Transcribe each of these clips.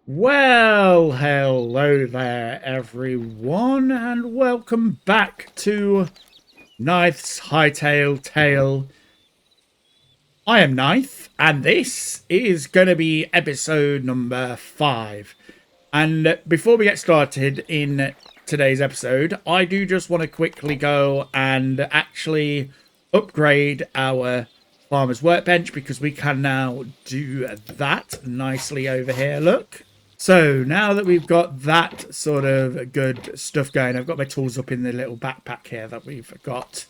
Well, hello there, everyone, and welcome back to Nythe's Hytale Tale. I am Nythe, and this is going to be episode number 5. And before we get started in today's episode, I do just want to quickly go and actually upgrade our farmer's workbench because we can now do that nicely over here. Look. So now that we've got that sort of good stuff going, I've got my tools up in the little backpack here that we've got.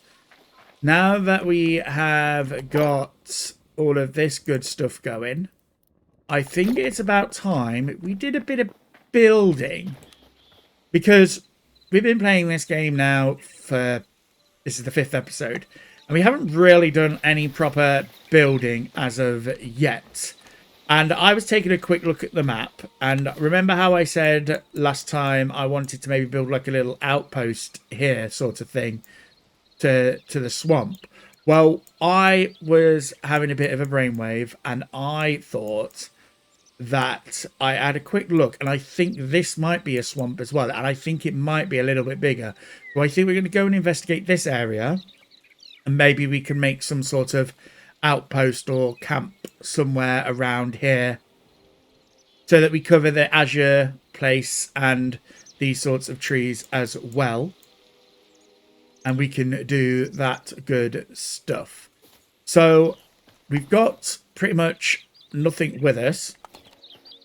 Now that we have got all of this good stuff going, I think it's about time we did a bit of building, because we've been playing this game now for, this is the 5th episode, and we haven't really done any proper building as of yet. And I was taking a quick look at the map, and remember how I said last time I wanted to maybe build like a little outpost here sort of thing to the swamp? Well, I was having a bit of a brainwave, and I thought that I had a quick look, and I think this might be a swamp as well, and I think it might be a little bit bigger. So I think we're going to go and investigate this area, and maybe we can make some sort of outpost or camp somewhere around here so that we cover the azure place and these sorts of trees as well, and we can do that good stuff. So we've got pretty much nothing with us,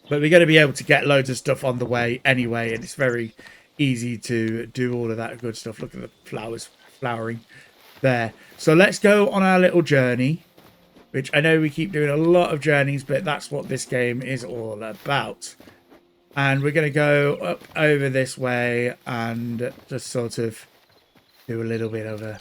but we're going to be able to get loads of stuff on the way anyway, and it's very easy to do all of that good stuff. Look at the flowers flowering there. So let's go on our little journey, which I know we keep doing a lot of journeys, but that's what this game is all about. And we're going to go up over this way and just sort of do a little bit of a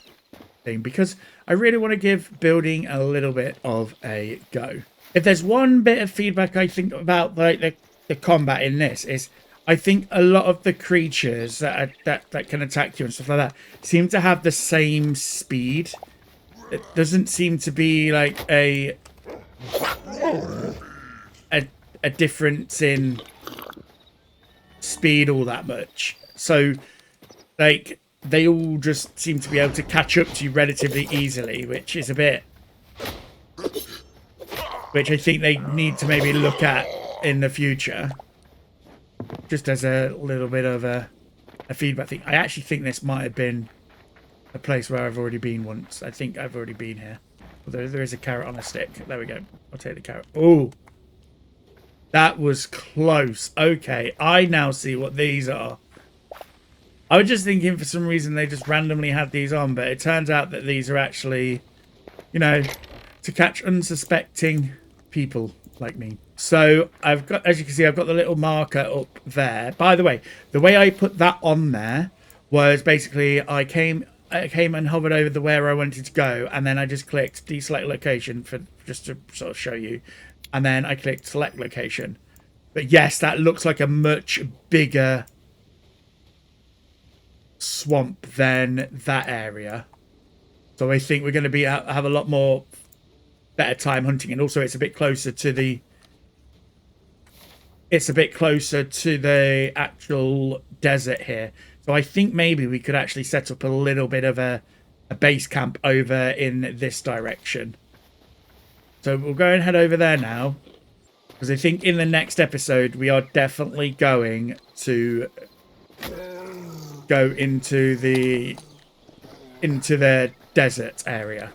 thing, because I really want to give building a little bit of a go. If there's one bit of feedback I think about like the combat in this, is I think a lot of the creatures that can attack you and stuff like that seem to have the same speed. It doesn't seem to be like a difference in speed all that much. So like they all just seem to be able to catch up to you relatively easily, which is a bit, which I think they need to maybe look at in the future, just as a little bit of a feedback thing. I actually think this might have been a place where I've already been once. I think I've already been here. Although there is a carrot on a stick. There we go. I'll take the carrot. Oh, that was close. Okay, I now see what these are. I was just thinking for some reason they just randomly had these on, but it turns out that these are actually, you know, to catch unsuspecting people like me. So I've got, as you can see, I've got the little marker up there. By the way I put that on there was basically I came and hovered over the where I wanted to go, and then I just clicked deselect location for just to sort of show you, and then I clicked select location. But yes, that looks like a much bigger swamp than that area. So I think we're going to be have a lot more better time hunting, and also it's a bit closer to the actual desert here. So I think maybe we could actually set up a little bit of a base camp over in this direction. So we'll go and head over there now, because I think in the next episode we are definitely going to go into the desert area.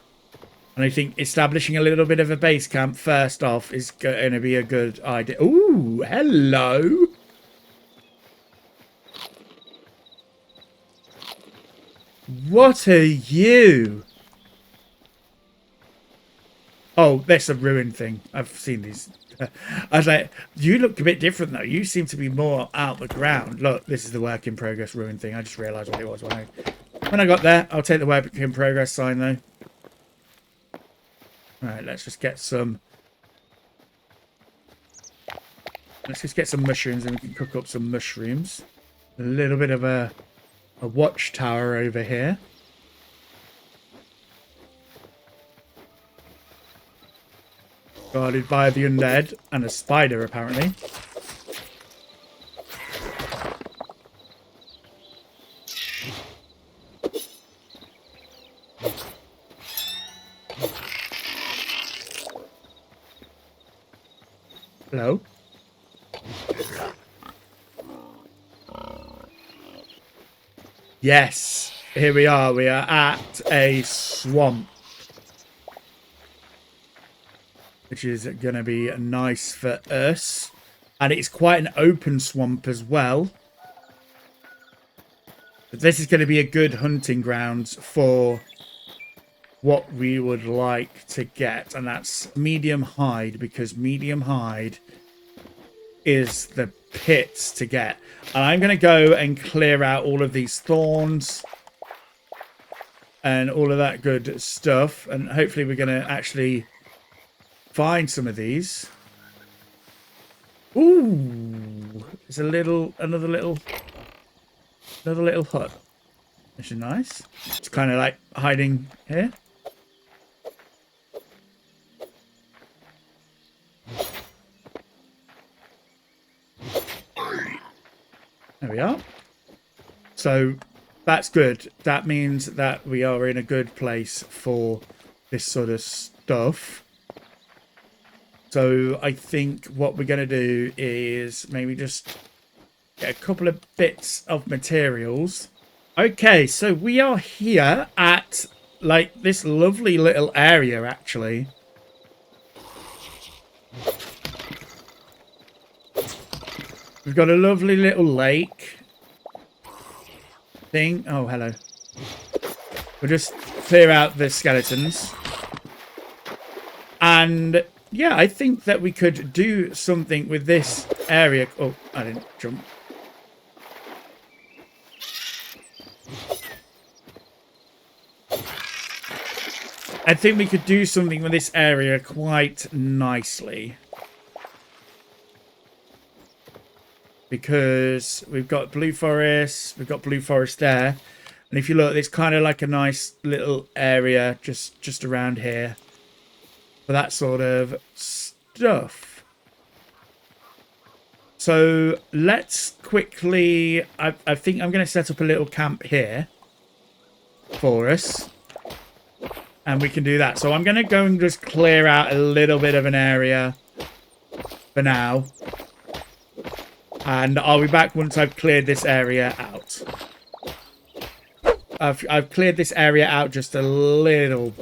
And I think establishing a little bit of a base camp first off is going to be a good idea. Ooh, hello. What are you? Oh, that's a ruined thing. I've seen these. I was like, you look a bit different though. You seem to be more out the ground. Look, this is the work in progress ruined thing. I just realised what it was when I got there. I'll take the work in progress sign though. Alright, let's just get some. Let's just get some mushrooms, and we can cook up some mushrooms. A little bit of a watchtower over here. Guarded by the undead and a spider, apparently. Hello. Yes, here we are. We are at a swamp, which is going to be nice for us. And it's quite an open swamp as well. But this is going to be a good hunting ground for what we would like to get. And that's medium hide, because medium hide is the pits to get. And I'm going to go and clear out all of these thorns and all of that good stuff. And hopefully we're going to actually find some of these. Ooh, there's another little hut. Which is nice. It's kind of like hiding here. There we are. So that's good. That means that we are in a good place for this sort of stuff. So I think what we're going to do is maybe just get a couple of bits of materials. Okay, so we are here at like this lovely little area, actually. We've got a lovely little lake thing. Oh, hello. We'll just clear out the skeletons. And yeah, I think that we could do something with this area. Oh, I didn't jump. I think we could do something with this area quite nicely. Because we've got blue forest, we've got blue forest there. And if you look, it's kind of like a nice little area just around here for that sort of stuff. So let's quickly, I think I'm going to set up a little camp here for us. And we can do that. So I'm going to go and just clear out a little bit of an area for now. And I'll be back once I've cleared this area out. I've cleared this area out just a little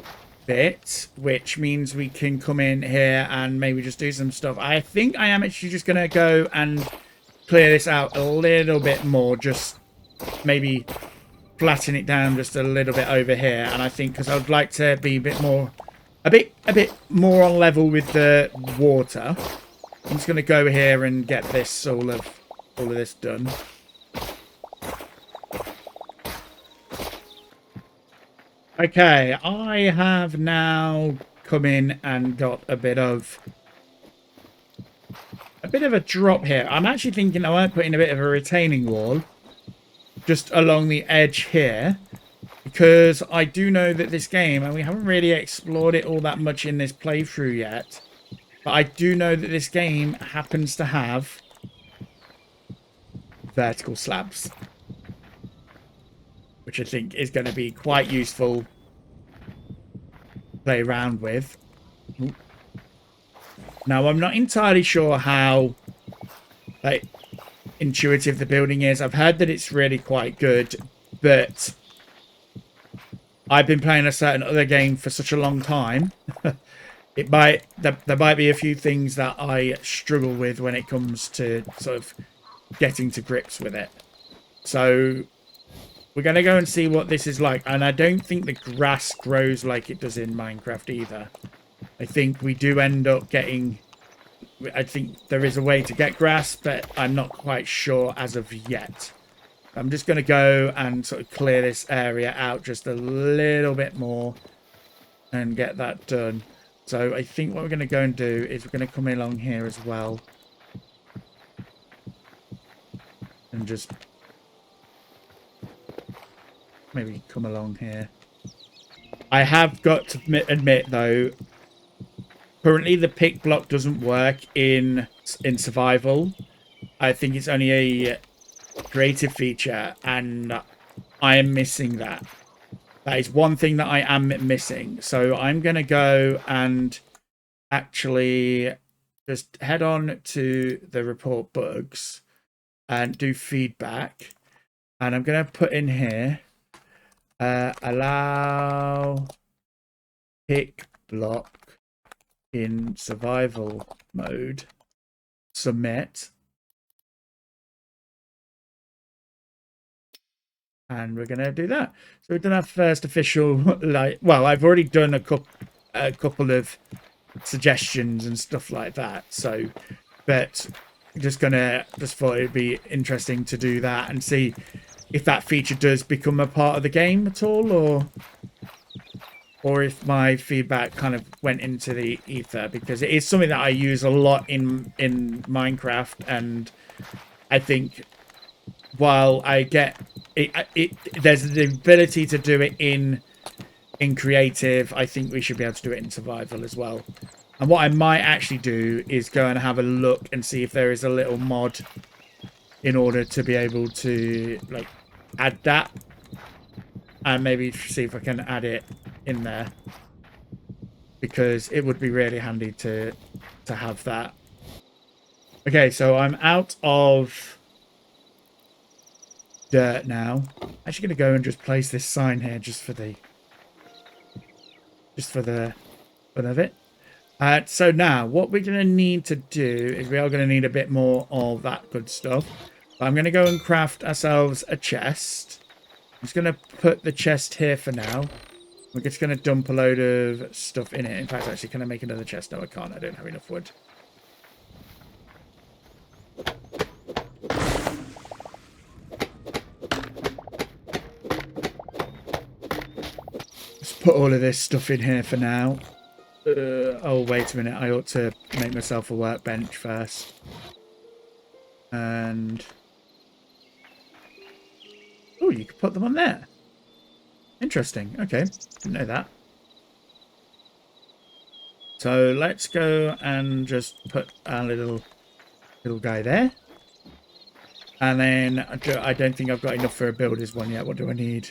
bit, which means we can come in here and maybe just do some stuff. I think I am actually just going to go and clear this out a little bit more. Just maybe flatten it down just a little bit over here. And I think because I would like to be a bit more on level with the water. I'm just going to go here and get this all of this done. Okay, I have now come in and got a bit of a drop here. I'm actually thinking I might put in a bit of a retaining wall just along the edge here, because I do know that this game, and we haven't really explored it all that much in this playthrough yet, but I do know that this game happens to have vertical slabs, which I think is going to be quite useful to play around with. Now, I'm not entirely sure how like intuitive the building is. I've heard that it's really quite good, but I've been playing a certain other game for such a long time. There might be a few things that I struggle with when it comes to sort of getting to grips with it. So we're going to go and see what this is like. And I don't think the grass grows like it does in Minecraft either. I think we do end up getting... I think there is a way to get grass, but I'm not quite sure as of yet. I'm just going to go and sort of clear this area out just a little bit more and get that done. So I think what we're going to go and do is we're going to come along here as well. And just maybe come along here. I have got to admit though, currently the pick block doesn't work in survival. I think it's only a creative feature, and I am missing that. That is one thing that I am missing. So I'm going to go and actually just head on to the report bugs and do feedback. And I'm going to put in here, allow pick block in survival mode, submit. And we're going to do that. So we've done our first official, well, I've already done a couple of suggestions and stuff like that. So, but just thought it'd be interesting to do that and see if that feature does become a part of the game at all, or if my feedback kind of went into the ether, because it is something that I use a lot in Minecraft, and I think while I get it, there's the ability to do it in creative, I think we should be able to do it in survival as well. And what I might actually do is go and have a look and see if there is a little mod in order to be able to like add that, and maybe see if I can add it in there, because it would be really handy to have that. Okay, so I'm out of dirt now. I'm actually going to go and just place this sign here just for the fun of it. So now what we're going to need to do is we are going to need a bit more of that good stuff. I'm going to go and craft ourselves a chest. I'm just going to put the chest here for now. We're just going to dump a load of stuff in it. In fact, actually, can I make another chest? No, I can't. I don't have enough wood. Let's put all of this stuff in here for now. Oh, wait a minute. I ought to make myself a workbench first. And... oh, you can put them on there. Interesting. Okay. Didn't know that. So let's go and just put our little guy there. And then I don't think I've got enough for a builder's one yet. What do I need?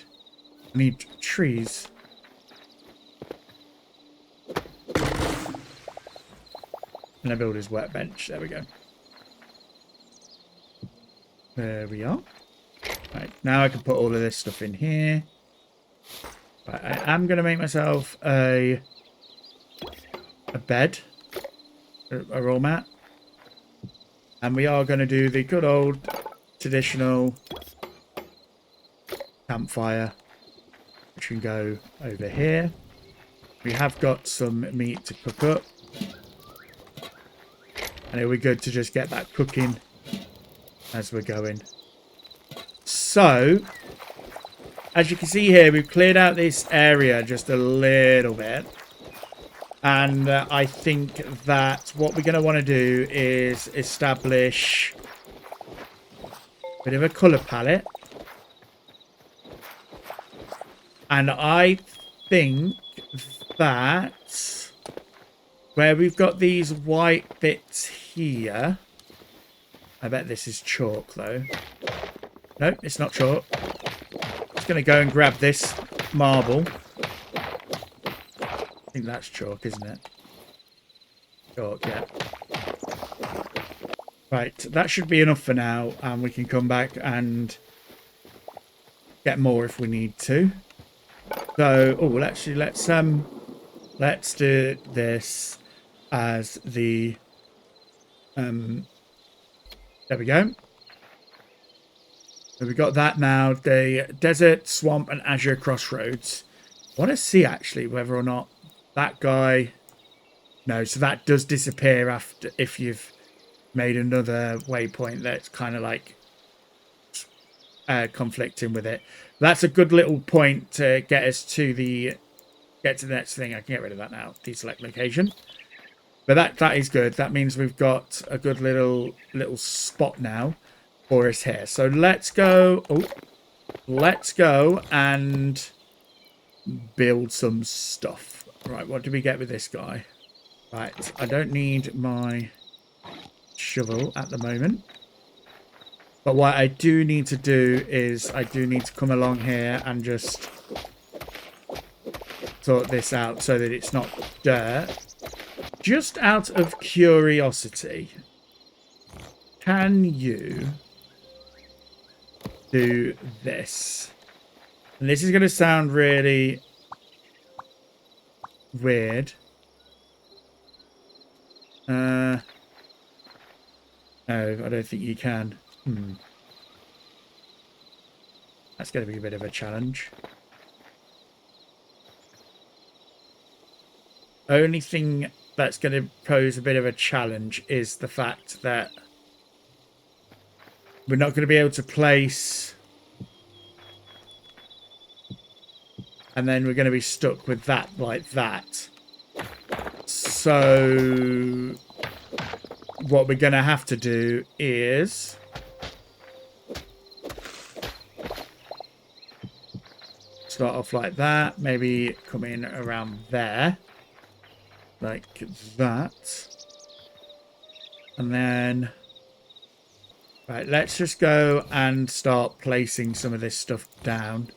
I need trees. And a builder's workbench. There we go. There we are. Right, now I can put all of this stuff in here. Right, I am going to make myself a bed, a raw mat. And we are going to do the good old traditional campfire, which can go over here. We have got some meat to cook up. And it'll be good to just get that cooking as we're going. So, as you can see here, we've cleared out this area just a little bit. And I think that what we're going to want to do is establish a bit of a colour palette. And I think that where we've got these white bits here, I bet this is chalk though. Nope, it's not chalk. Just going to go and grab this marble. I think that's chalk, isn't it? Chalk, yeah. Right, that should be enough for now, and we can come back and get more if we need to. So, oh, actually, let's do this as the there we go. So we got that now. The desert, swamp, and azure crossroads. I want to see actually whether or not that guy. No, so that does disappear after if you've made another waypoint that's kind of like conflicting with it. That's a good little point to get us to the next thing. I can get rid of that now. Deselect location. But that is good. That means we've got a good little spot now for us here. So let's go. Oh, let's go and build some stuff. Right, what do we get with this guy? Right, I don't need my shovel at the moment. But what I do need to do is I do need to come along here and just sort this out so that it's not dirt. just out of curiosity, can you do this? And this is going to sound really weird. No, I don't think you can. That's going to be a bit of a challenge. Only thing that's going to pose a bit of a challenge is the fact that we're not going to be able to place, and then we're going to be stuck with that like that. So what we're going to have to do is start off like that, maybe come in around there like that, and then right, let's just go and start placing some of this stuff down.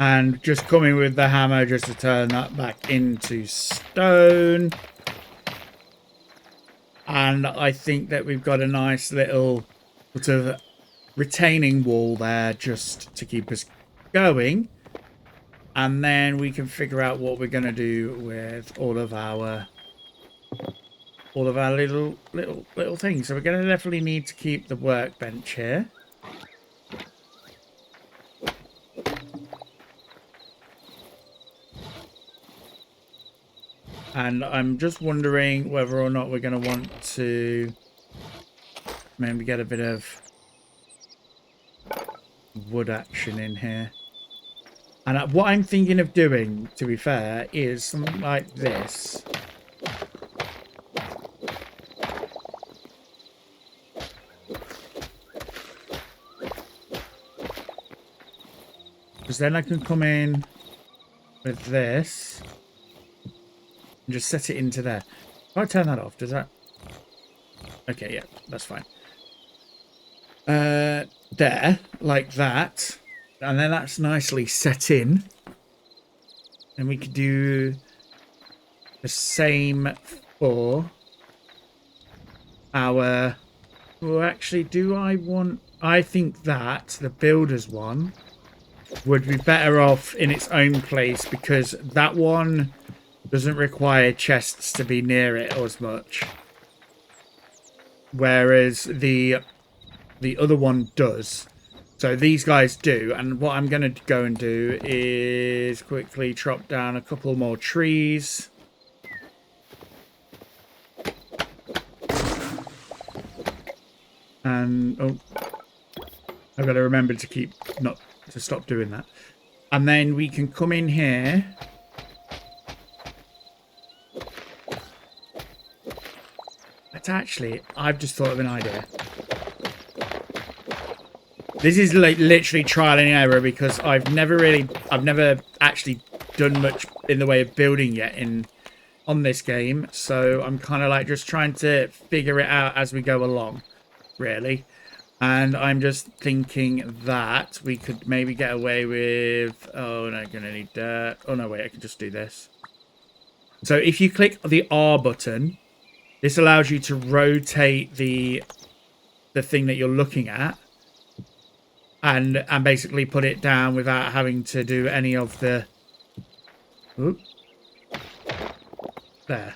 And just coming with the hammer just to turn that back into stone. And I think that we've got a nice little sort of retaining wall there just to keep us going. And then we can figure out what we're going to do with all of our little things. So we're going to definitely need to keep the workbench here. And I'm just wondering whether or not we're going to want to maybe get a bit of wood action in here. And what I'm thinking of doing, to be fair, is something like this. Because then I can come in with this. And just set it into there. If I turn that off, does that... Okay, yeah, that's fine. There, like that. And then that's nicely set in. And we could do the same for our... Well, actually, do I want... I think that the builder's one would be better off in its own place, because that one doesn't require chests to be near it as much, whereas the other one does. So these guys do, and what I'm going to go and do is quickly chop down a couple more trees. And oh, I've got to remember to keep not to stop doing that. And then we can come in here. Actually, I've just thought of an idea. This is like literally trial and error, because I've never actually done much in the way of building yet on this game. So I'm kind of like just trying to figure it out as we go along, really. And I'm just thinking that we could maybe get away with... Oh, no, I'm going to need dirt. Oh, no, wait, I can just do this. So if you click the R button... This allows you to rotate the thing that you're looking at, and basically put it down without having to do any of the... Oop. There.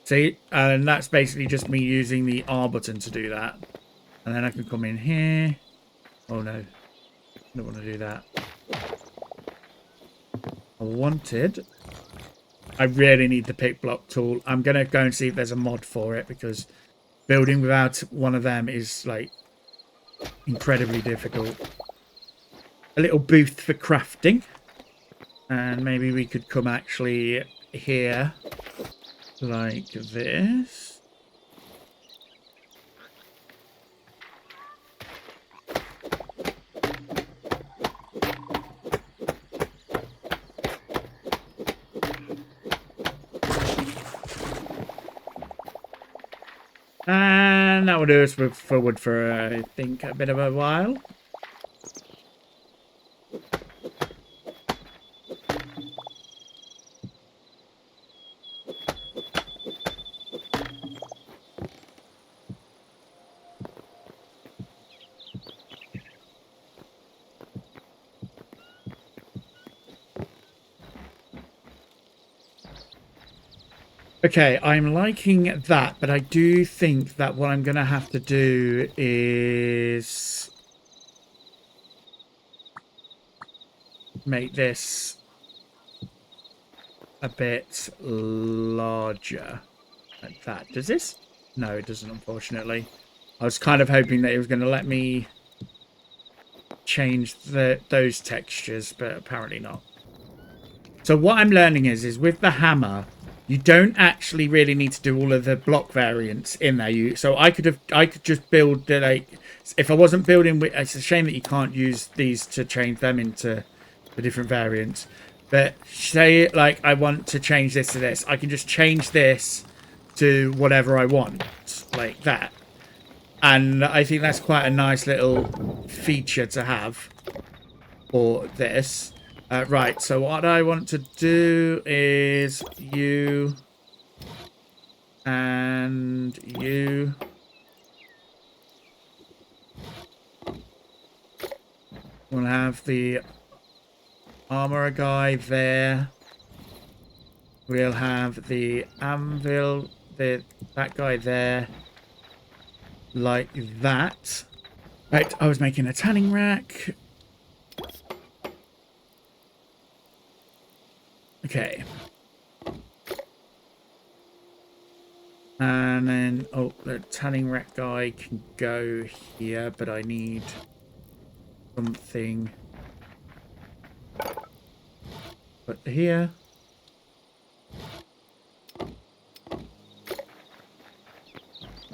See? And that's basically just me using the R button to do that. And then I can come in here. Oh no. I don't want to do that. I really need the pick block tool. I'm going to go and see if there's a mod for it, because building without one of them is like incredibly difficult. A little booth for crafting. And maybe we could come actually here like this. And that will do us for wood for, I think, a bit of a while. Okay, I'm liking that, but I do think that what I'm going to have to do is make this a bit larger. Like that. Does this? No, it doesn't, unfortunately. I was kind of hoping that it was going to let me change those textures, but apparently not. So what I'm learning is with the hammer, you don't actually really need to do all of the block variants in there. So I could just build the, like, if I wasn't building with, it's a shame that you can't use these to change them into the different variants. But say like I want to change this to this, I can just change this to whatever I want, like that. And I think that's quite a nice little feature to have for this. Right, so what I want to do is you and you. We'll have the armorer guy there. We'll have the anvil, that guy there. Like that. Right, I was making a tanning rack. Okay. And then, oh, the tanning rack guy can go here, but I need something. Put here.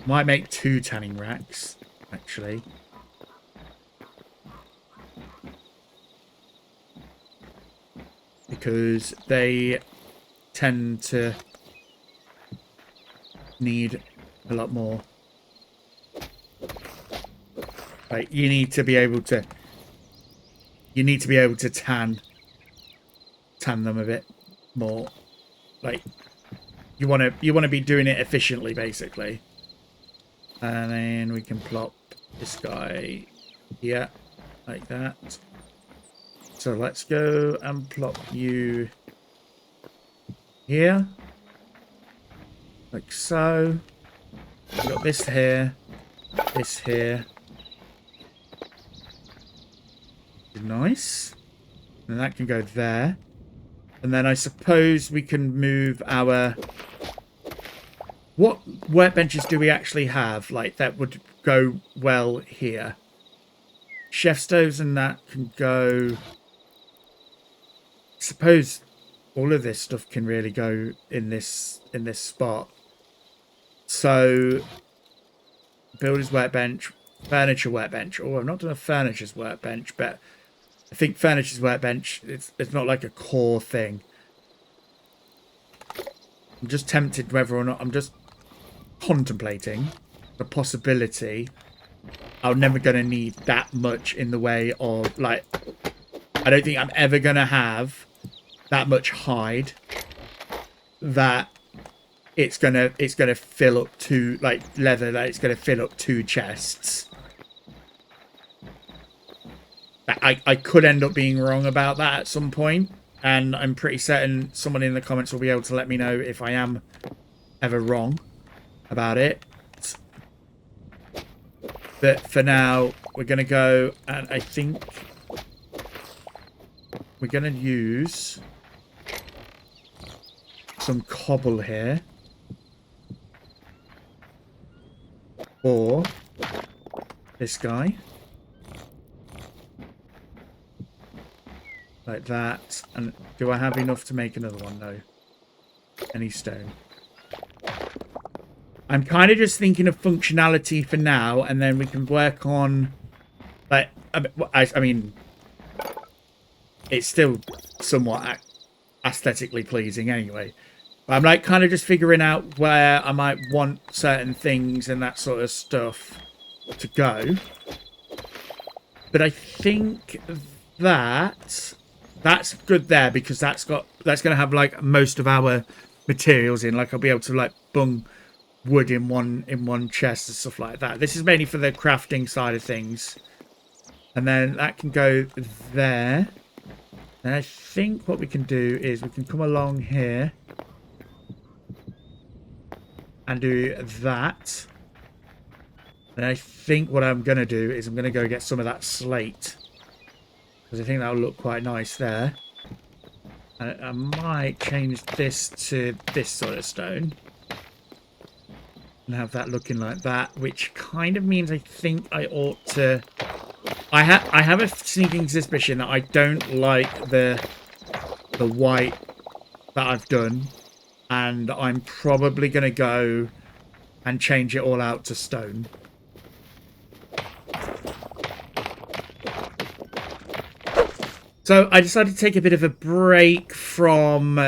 Might make 2 tanning racks, actually. Because they tend to need a lot more. Like, you need to be able to tan them a bit more. Like, you want to be doing it efficiently, basically. And then we can plop this guy here, like that. So let's go and plop you here, like so. We've got this here, this here. Nice. And that can go there. And then I suppose we can move our... What workbenches do we actually have, like, that would go well here? Chef stoves and that can go... I suppose all of this stuff can really go in this spot. So, builder's workbench, furniture workbench. Oh, I've not done a furniture's workbench, but I think furniture's workbench, it's not like a core thing. I'm just tempted whether or not, I'm just contemplating the possibility I'm never going to need that much in the way of, like, I don't think I'm ever going to have that much hide that it's gonna fill up 2, like, leather, that it's gonna fill up 2 chests. I could end up being wrong about that at some point, and I'm pretty certain someone in the comments will be able to let me know if I am ever wrong about it. But for now, we're gonna go, and I think we're gonna use some cobble here for this guy, like that. And do I have enough to make another one? No. Any stone? I'm kind of just thinking of functionality for now, and then we can work on, like, I mean, it's still somewhat aesthetically pleasing anyway. I'm like kind of just figuring out where I might want certain things and that sort of stuff to go. But I think that's good there, because that's going to have like most of our materials in. Like I'll be able to like bung wood in one chest and stuff like that. This is mainly for the crafting side of things. And then that can go there. And I think what we can do is we can come along here and do that. And I think what I'm going to do is I'm going to go get some of that slate, because I think that'll look quite nice there. And I might change this to this sort of stone and have that looking like that, which kind of means I think I ought to... I have a sneaking suspicion that I don't like the white that I've done, and I'm probably going to go and change it all out to stone. So I decided to take a bit of a break from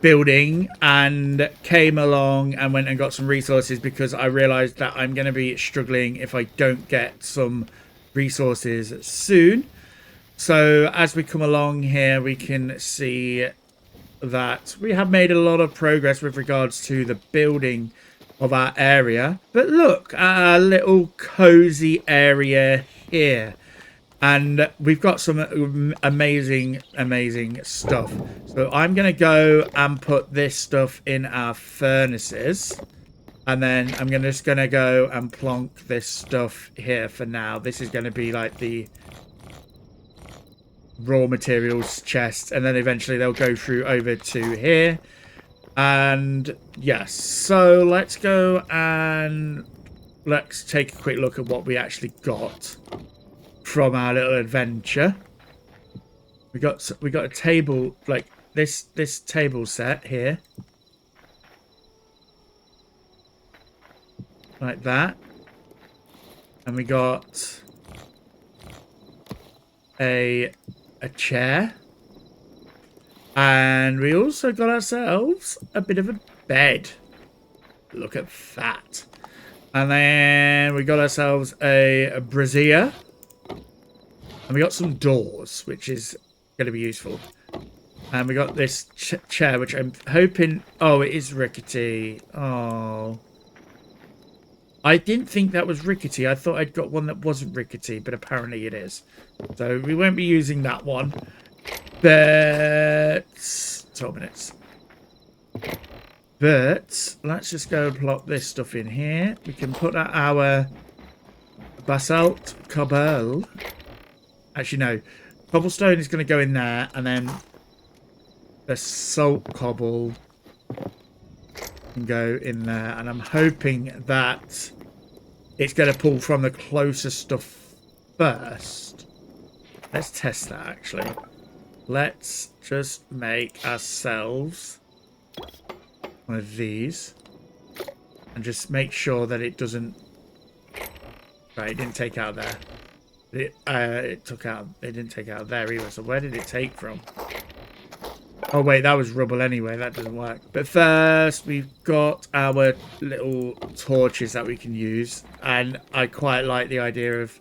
building and came along and went and got some resources, because I realized that I'm going to be struggling if I don't get some resources soon. So as we come along here, we can see that we have made a lot of progress with regards to the building of our area. But look at our little cozy area here. And we've got some amazing stuff. So I'm going to go and put this stuff in our furnaces. And then I'm just going to go and plonk this stuff here for now. This is going to be like the raw materials chest. And then eventually they'll go through over to here. And yes, so let's go and let's take a quick look at what we actually got from our little adventure. We got a table, like this table set here, like that, and we got a chair, and we also got ourselves a bit of a bed. Look at that. And then we got ourselves a brazier. And we got some doors, which is going to be useful. And we got this chair, which I'm hoping... Oh, it is rickety. Oh. I didn't think that was rickety. I thought I'd got one that wasn't rickety, but apparently it is. So we won't be using that one. But... 12 minutes. But let's just go and plop this stuff in here. We can put our basalt cobble... Actually, no. Cobblestone is going to go in there, and then the salt cobble can go in there. And I'm hoping that it's going to pull from the closest stuff first. Let's test that, actually. Let's just make ourselves one of these. And just make sure that it doesn't... Right, it didn't take out there. It took out. It didn't take out there either. So where did it take from? Oh wait, that was rubble anyway. That doesn't work. But first, we've got our little torches that we can use, and I quite like the idea of.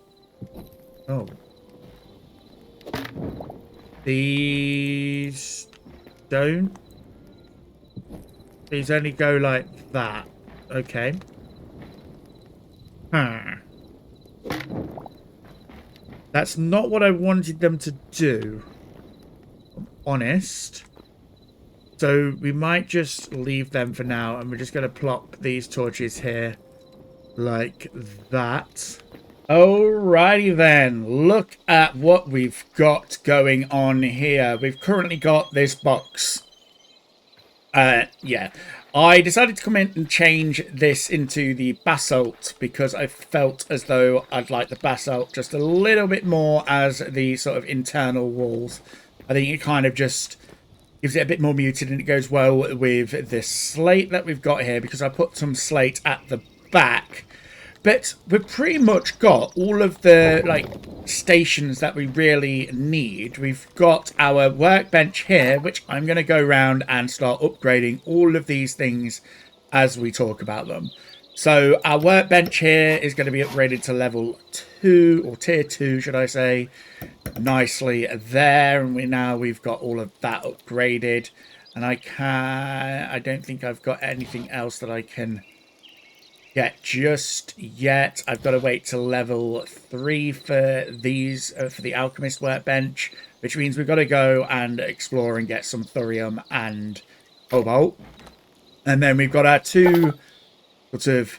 Oh, these don't. These only go like that. Okay. Huh. That's not what I wanted them to do, if I'm honest. So we might just leave them for now, and we're just going to plop these torches here like that. Alrighty then, look at what we've got going on here. We've currently got this box. Yeah. I decided to come in and change this into the basalt because I felt as though I'd like the basalt just a little bit more as the sort of internal walls. I think it kind of just gives it a bit more muted, and it goes well with this slate that we've got here, because I put some slate at the back But we've pretty much got all of the like stations that we really need. We've got our workbench here, which I'm going to go around and start upgrading all of these things as we talk about them. So our workbench here is going to be upgraded to level 2, or tier 2 should I say, nicely there, and we've got all of that upgraded. And I don't think I've got anything else that I can get just yet. I've got to wait till level 3 for these, for the alchemist workbench, which means we've got to go and explore and get some thorium and cobalt. And then we've got our 2 sort of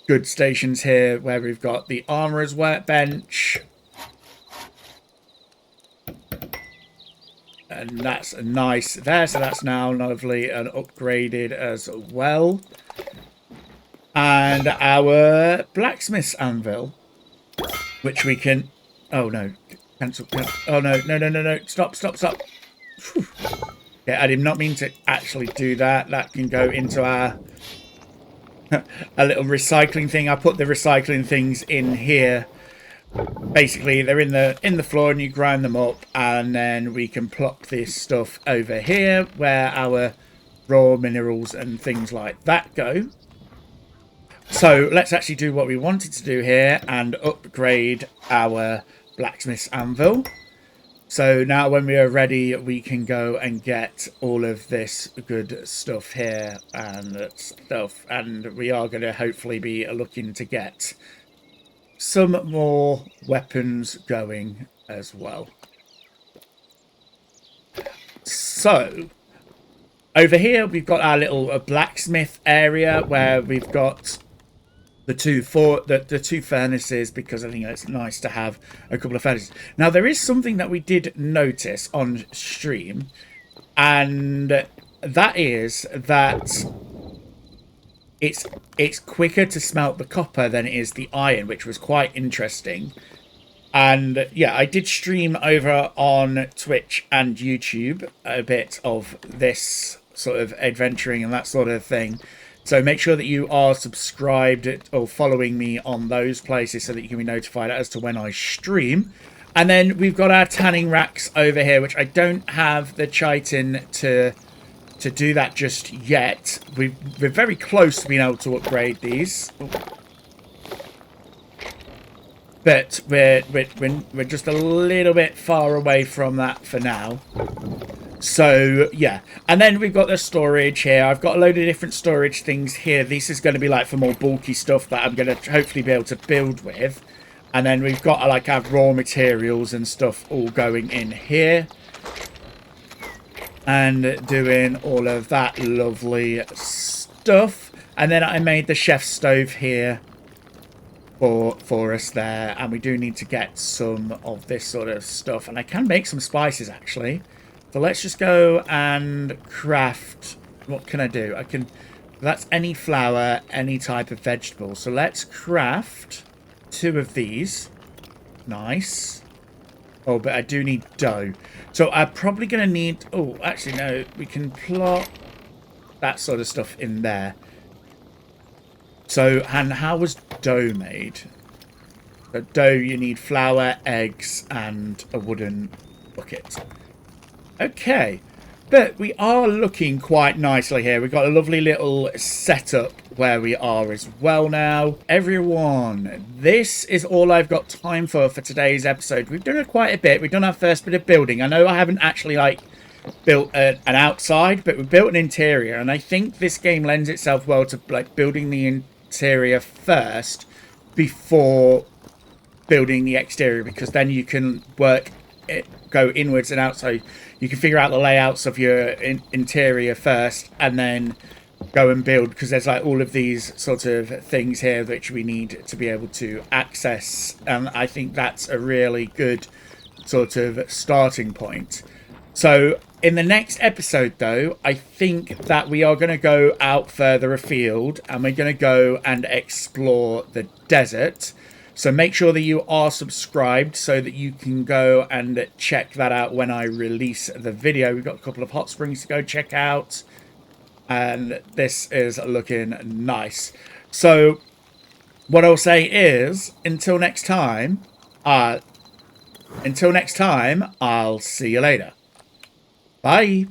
good stations here where we've got the armorer's workbench, and that's nice there. So that's now lovely and upgraded as well. And our blacksmith's anvil, which we can... Oh, no. Cancel. Oh, no. No. Stop. Whew. Yeah, I did not mean to actually do that. That can go into our... a little recycling thing. I put the recycling things in here. Basically, they're in the floor, and you grind them up, and then we can plop this stuff over here where our raw minerals and things like that go. So let's actually do what we wanted to do here and upgrade our blacksmith's anvil. So now when we are ready, we can go and get all of this good stuff here and stuff. And we are going to hopefully be looking to get some more weapons going as well. So over here, we've got our little blacksmith area where we've got the two furnaces, because I think it's nice to have a couple of furnaces. Now, there is something that we did notice on stream, and that is that it's quicker to smelt the copper than it is the iron, which was quite interesting. And yeah, I did stream over on Twitch and YouTube a bit of this sort of adventuring and that sort of thing. So make sure that you are subscribed or following me on those places so that you can be notified as to when I stream. And then we've got our tanning racks over here, which I don't have the chitin to do that just yet. We're very close to being able to upgrade these. But we're just a little bit far away from that for now. So, yeah. And then we've got the storage here. I've got a load of different storage things here. This is going to be like for more bulky stuff that I'm going to hopefully be able to build with. And then we've got like our raw materials and stuff all going in here. And doing all of that lovely stuff. And then I made the chef's stove here for us there. And we do need to get some of this sort of stuff. And I can make some spices, actually. So let's just go and craft. What can I do? I can... That's any flour, any type of vegetable. So let's craft 2 of these. Nice. Oh, but I do need dough. So I'm probably going to need... Oh, actually, no. We can plot that sort of stuff in there. So, and how was dough made? So dough, you need flour, eggs, and a wooden bucket. Okay. But we are looking quite nicely here. We've got a lovely little setup where we are as well now. Everyone, this is all I've got time for today's episode. We've done quite a bit. We've done our first bit of building. I know I haven't actually, like, built an outside, but we built an interior. And I think this game lends itself well to, like, building the interior first before building the exterior. Because then you can go inwards and out. So you can figure out the layouts of your interior first and then go and build, because there's like all of these sort of things here which we need to be able to access, and I think that's a really good sort of starting point. So in the next episode, though, I think that we are going to go out further afield and we're going to go and explore the desert. So make sure that you are subscribed so that you can go and check that out when I release the video. We've got a couple of hot springs to go check out. And this is looking nice. So what I'll say is, until next time, I'll see you later. Bye.